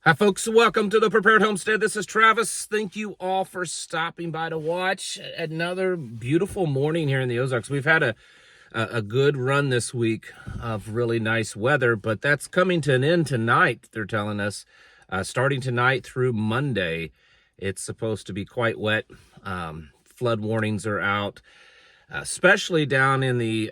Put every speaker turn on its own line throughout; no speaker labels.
Hi, folks. Welcome to the Prepared Homestead. This is Travis. Thank you all for stopping by to watch another beautiful morning here in the Ozarks. We've had a good run this week of really nice weather, but that's coming to an end tonight, they're telling us. Starting tonight through Monday, it's supposed to be quite wet. Flood warnings are out, especially down in the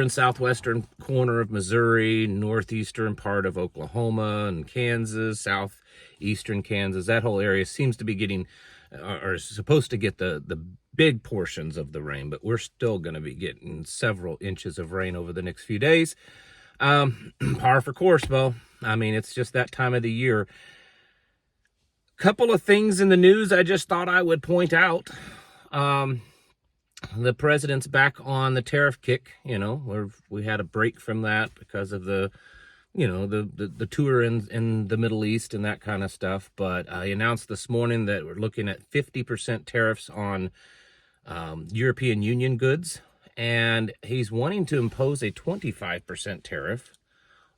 southwestern corner of Missouri, northeastern part of Oklahoma and Kansas, southeastern Kansas. That whole area seems to be getting, or is supposed to get the big portions of the rain, but we're still going to be getting several inches of rain over the next few days. Par for course, though. I mean, it's just that time of the year. Couple of things in the news I just thought I would point out. The president's back on the tariff kick, where we had a break from that because of the tour in the Middle East and that kind of stuff. But he announced this morning that we're looking at 50% tariffs on European Union goods, and he's wanting to impose a 25% tariff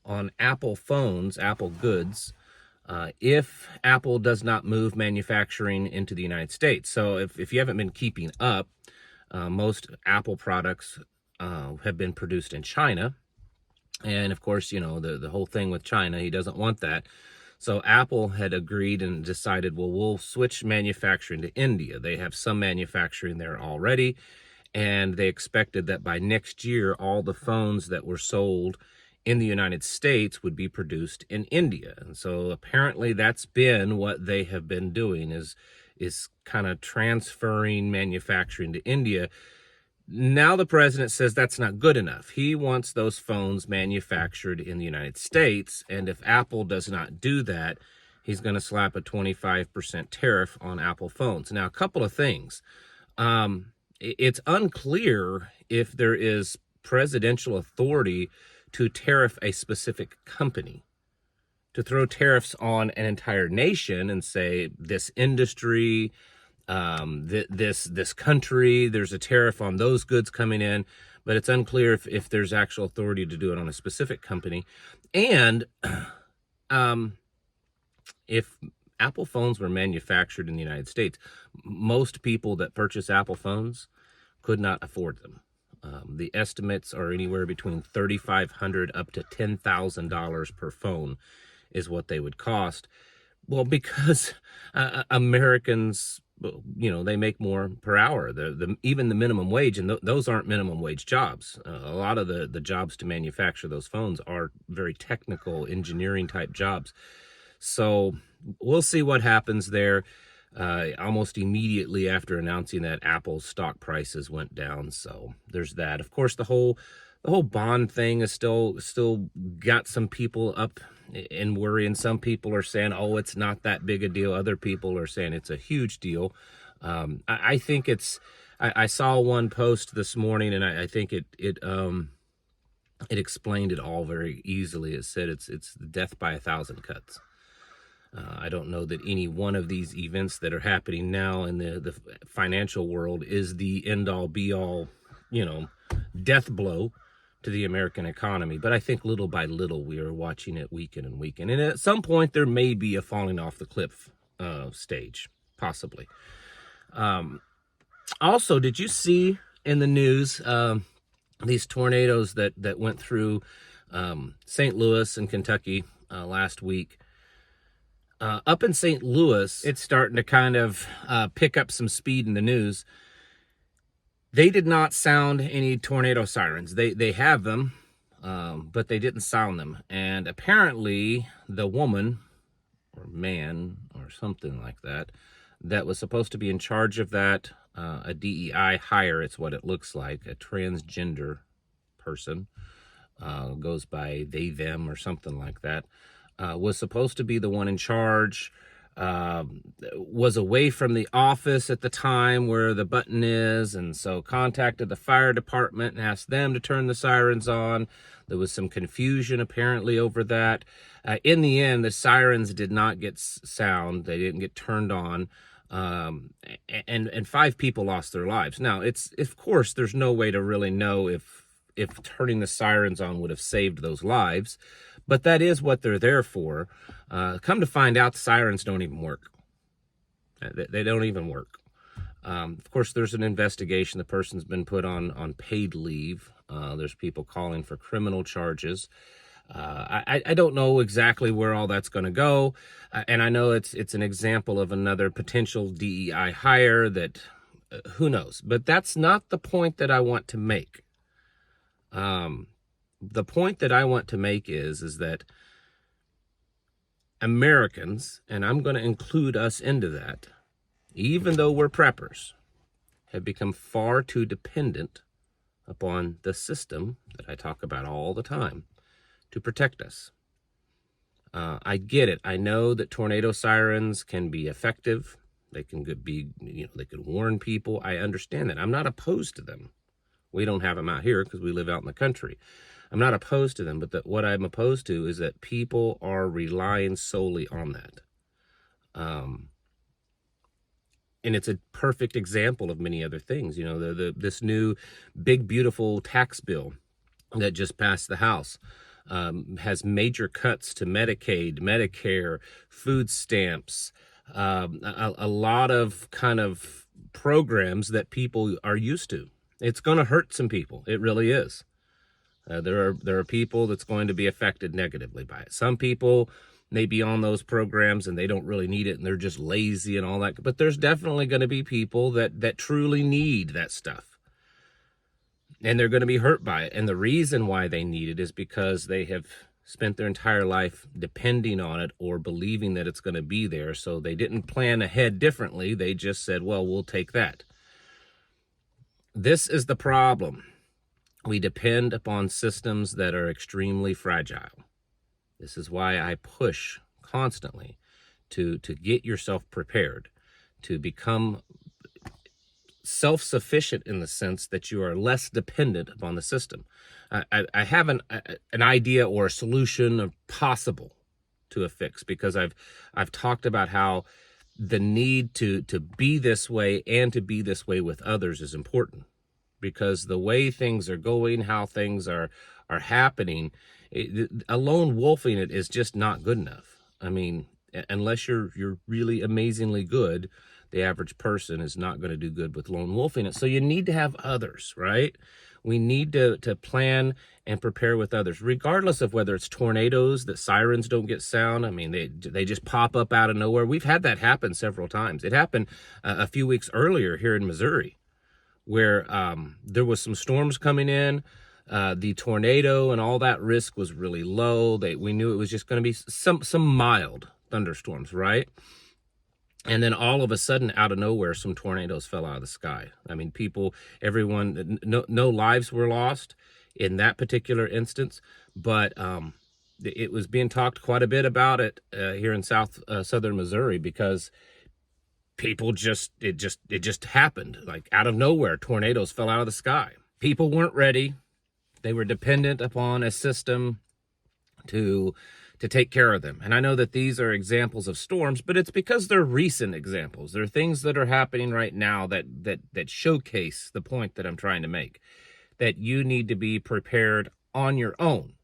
on Apple phones, Apple goods, if Apple does not move manufacturing into the United States. So if you haven't been keeping up, most Apple products have been produced in China. And of course, the whole thing with China, he doesn't want that. So Apple had agreed and decided, well, we'll switch manufacturing to India. They have some manufacturing there already. And they expected that by next year, all the phones that were sold in the United States would be produced in India. And so apparently that's been what they have been doing, is kind of transferring manufacturing to India. Now the president says that's not good enough. He wants those phones manufactured in the United States, and if Apple does not do that, he's going to slap a 25% tariff on Apple phones. Now, a couple of things. It's unclear if there is presidential authority to tariff a specific company. To throw tariffs on an entire nation and say this industry, this country, there's a tariff on those goods coming in, but it's unclear if there's actual authority to do it on a specific company. And if Apple phones were manufactured in the United States, most people that purchase Apple phones could not afford them. The estimates are anywhere between $3,500 up to $10,000 per phone is what they would cost. Well, because Americans, they make more per hour. Even the minimum wage, and those aren't minimum wage jobs. A lot of the jobs to manufacture those phones are very technical engineering type jobs. So we'll see what happens there. Almost immediately after announcing that, Apple's stock prices went down. So there's that. Of course, the whole bond thing is still got some people up in worry, and some people are saying, oh, it's not that big a deal. Other people are saying it's a huge deal. I think I saw one post this morning, and I think it explained it all very easily. It said it's death by 1,000 cuts. I don't know that any one of these events that are happening now in the financial world is the end-all, be-all, death blow to the American economy. But I think little by little we are watching it weaken and weaken. And at some point there may be a falling off the cliff stage, possibly. Also, did you see in the news these tornadoes that went through St. Louis and Kentucky last week? Up in St. Louis, it's starting to kind of pick up some speed in the news. They did not sound any tornado sirens. They have them, but they didn't sound them. And apparently the woman or man or something like that was supposed to be in charge of that, a DEI hire, it's what it looks like, a transgender person, goes by they, them, or something like that, was supposed to be the one in charge, was away from the office at the time where the button is, and so contacted the fire department and asked them to turn the sirens on. There was some confusion apparently over that. In the end, the sirens did not get sound. They didn't get turned on. And 5 people lost their lives. Now, it's, of course, there's no way to really know if turning the sirens on would have saved those lives, But that is what they're there for. Come to find out, the sirens don't even work. They don't even work. Of course, there's an investigation. The person's been put on paid leave. There's people calling for criminal charges. I don't know exactly where all that's going to go. And I know it's an example of another potential DEI hire that who knows. But that's not the point that I want to make. The point that I want to make is that Americans, and I'm going to include us into that, even though we're preppers, have become far too dependent upon the system that I talk about all the time to protect us. I get it. I know that tornado sirens can be effective. They can be, they can warn people. I understand that. I'm not opposed to them. We don't have them out here because we live out in the country. I'm not opposed to them, but what I'm opposed to is that people are relying solely on that. And it's a perfect example of many other things. This new big, beautiful tax bill that just passed the House has major cuts to Medicaid, Medicare, food stamps, a lot of kind of programs that people are used to. It's going to hurt some people. It really is. There are people that's going to be affected negatively by it. Some people may be on those programs and they don't really need it and they're just lazy and all that. But there's definitely going to be people that truly need that stuff. And they're going to be hurt by it. And the reason why they need it is because they have spent their entire life depending on it or believing that it's going to be there. So they didn't plan ahead differently. They just said, well, we'll take that. This is the problem. We depend upon systems that are extremely fragile. This is why I push constantly to get yourself prepared, to become self-sufficient in the sense that you are less dependent upon the system. I have an idea or a solution of possible to a fix, because I've talked about how the need to be this way and to be this way with others is important, because the way things are going, how things are happening, a lone wolfing it is just not good enough. I mean, unless you're really amazingly good, the average person is not going to do good with lone wolfing it. So you need to have others, right? We need to plan and prepare with others, regardless of whether it's tornadoes, that sirens don't get sound. I mean, they just pop up out of nowhere. We've had that happen several times. It happened a few weeks earlier here in Missouri, where there was some storms coming in. The tornado and all that risk was really low. We knew it was just going to be some mild thunderstorms, right? And then all of a sudden, out of nowhere, some tornadoes fell out of the sky. I mean, everyone, no lives were lost in that particular instance, but it was being talked quite a bit about it here in southern Missouri, because people it just happened. Like out of nowhere, tornadoes fell out of the sky. People weren't ready. They were dependent upon a system to take care of them. And I know that these are examples of storms, but it's because they're recent examples. They're things that are happening right now that showcase the point that I'm trying to make, that you need to be prepared on your own,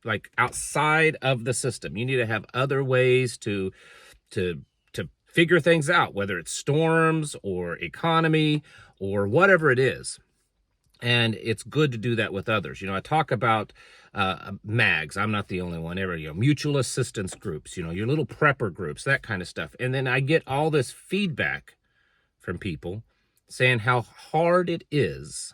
like outside of the system. You need to have other ways to figure things out, whether it's storms or economy or whatever it is. And it's good to do that with others. I talk about MAGs. I'm not the only one. Mutual assistance groups, your little prepper groups, that kind of stuff. And then I get all this feedback from people saying how hard it is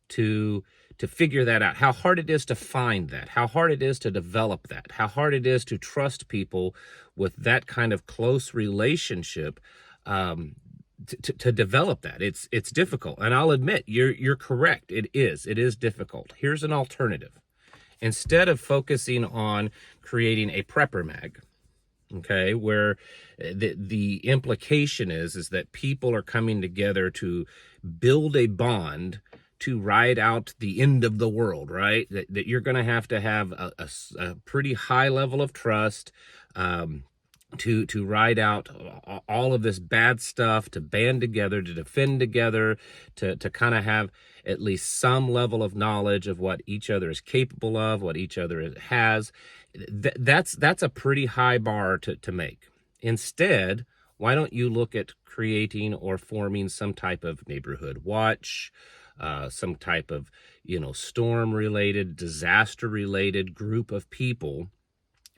to figure that out, how hard it is to find that, how hard it is to develop that, how hard it is to trust people with that kind of close relationship, to develop that. It's difficult. And I'll admit, you're correct. It is difficult. Here's an alternative. Instead of focusing on creating a prepper mag, okay, where the implication is that people are coming together to build a bond to ride out the end of the world, right? That you're going to have a pretty high level of trust, to ride out all of this bad stuff, to band together, to defend together, to kind of have at least some level of knowledge of what each other is capable of, what each other has. That's a pretty high bar to make. Instead, why don't you look at creating or forming some type of neighborhood watch, some type of, storm related, disaster related group of people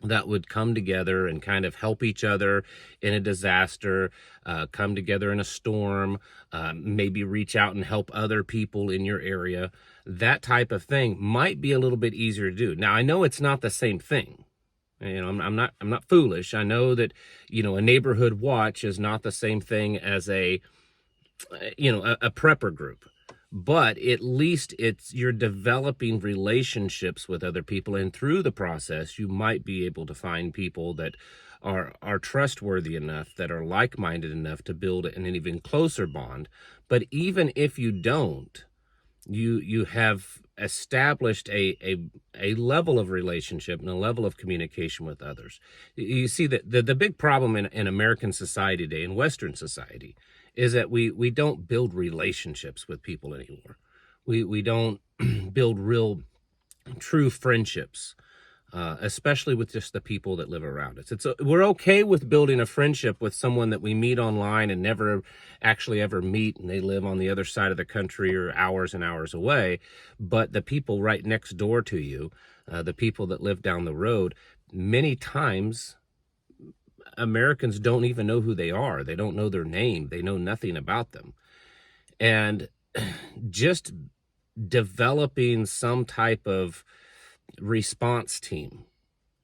that would come together and kind of help each other in a disaster, come together in a storm, maybe reach out and help other people in your area. That type of thing might be a little bit easier to do. Now, I know it's not the same thing. I'm not foolish. I know that, a neighborhood watch is not the same thing as a prepper group. But at least you're developing relationships with other people, and through the process you might be able to find people that are trustworthy enough, that are like-minded enough to build an even closer bond. But even if you don't, you have established a level of relationship and a level of communication with others. You see that the big problem in American society today, in Western society, is that we don't build relationships with people anymore. We don't build real, true friendships, especially with just the people that live around us. We're okay with building a friendship with someone that we meet online and never actually ever meet, and they live on the other side of the country or hours and hours away. But the people right next door to you, the people that live down the road, many times Americans don't even know who they are. They don't know their name. They know nothing about them. And just developing some type of response team,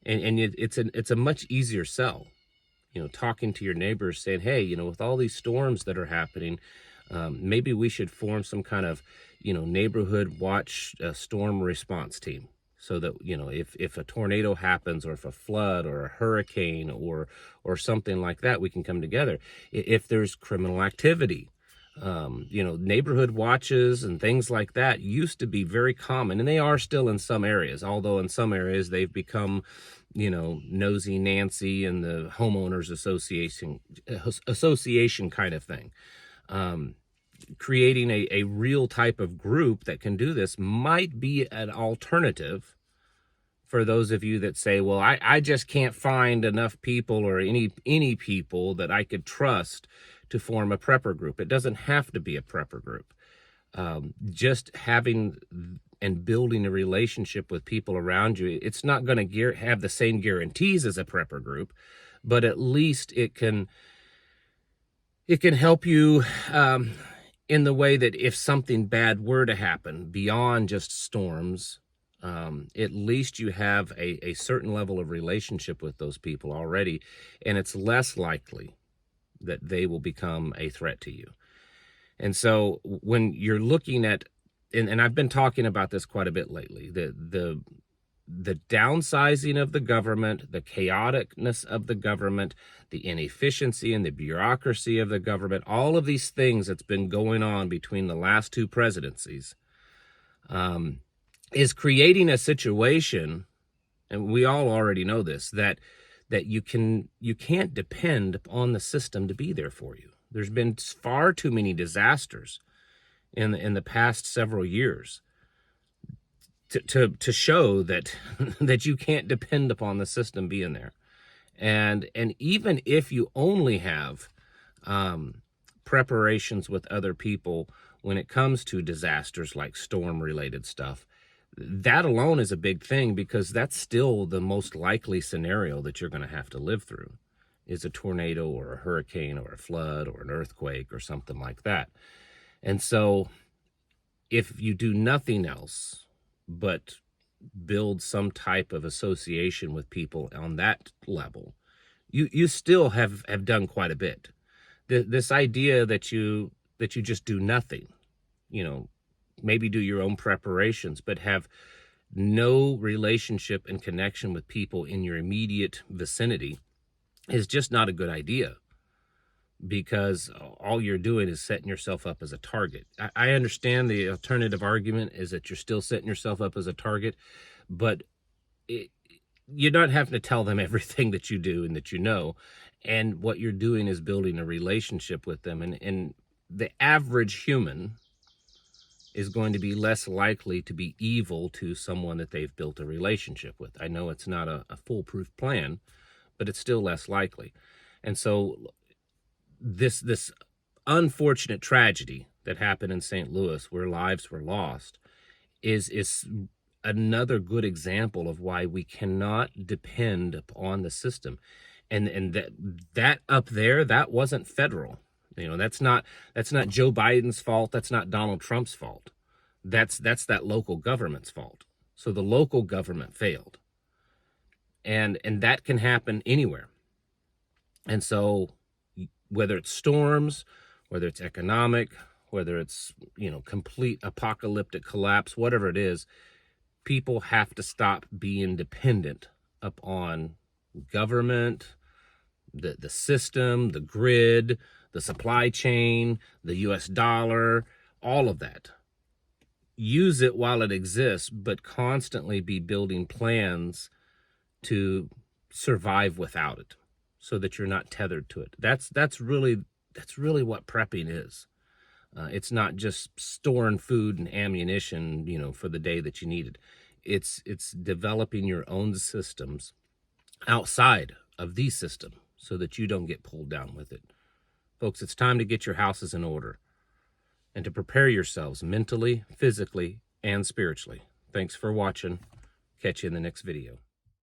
and it's a much easier sell. Talking to your neighbors, saying, hey, with all these storms that are happening, maybe we should form some kind of, neighborhood watch storm response team. So that, if a tornado happens, or if a flood or a hurricane or something like that, we can come together. If there's criminal activity, neighborhood watches and things like that used to be very common, and they are still in some areas, although in some areas they've become, Nosy Nancy and the homeowners association kind of thing. Creating a real type of group that can do this might be an alternative for those of you that say, well, I just can't find enough people or any people that I could trust to form a prepper group. It doesn't have to be a prepper group. Just having and building a relationship with people around you, it's not going to have the same guarantees as a prepper group, but at least it can help you in the way that if something bad were to happen beyond just storms, at least you have a certain level of relationship with those people already, and it's less likely that they will become a threat to you. And so when you're looking at, and I've been talking about this quite a bit lately, the downsizing of the government, the chaoticness of the government, the inefficiency and the bureaucracy of the government, all of these things that's been going on between the last two presidencies, is creating a situation, and we all already know this, that you can't depend on the system to be there for you. There's been far too many disasters in the past several years to show that that you can't depend upon the system being there. And even if you only have preparations with other people when it comes to disasters like storm related stuff, that alone is a big thing, because that's still the most likely scenario that you're going to have to live through, is a tornado or a hurricane or a flood or an earthquake or something like that. And so if you do nothing else but build some type of association with people on that level, you still have done quite a bit. This idea that you just do nothing, maybe do your own preparations, but have no relationship and connection with people in your immediate vicinity, is just not a good idea, because all you're doing is setting yourself up as a target. I understand the alternative argument is that you're still setting yourself up as a target, but you're not having to tell them everything that you do and that you know. And what you're doing is building a relationship with them. And the average human is going to be less likely to be evil to someone that they've built a relationship with. I know it's not a foolproof plan, but it's still less likely. And so this unfortunate tragedy that happened in St. Louis, where lives were lost, is another good example of why we cannot depend upon the system. And that up there, that wasn't federal. That's not Joe Biden's fault. That's not Donald Trump's fault. That's that local government's fault. So the local government failed. And that can happen anywhere. And so whether it's storms, whether it's economic, whether it's, complete apocalyptic collapse, whatever it is, people have to stop being dependent upon government, the system, the grid, the supply chain, the US dollar, all of that. Use it while it exists, but constantly be building plans to survive without it so that you're not tethered to it. That's really what prepping is. It's not just storing food and ammunition, for the day that you need it. It's developing your own systems outside of the system so that you don't get pulled down with it. Folks, it's time to get your houses in order and to prepare yourselves mentally, physically, and spiritually. Thanks for watching. Catch you in the next video.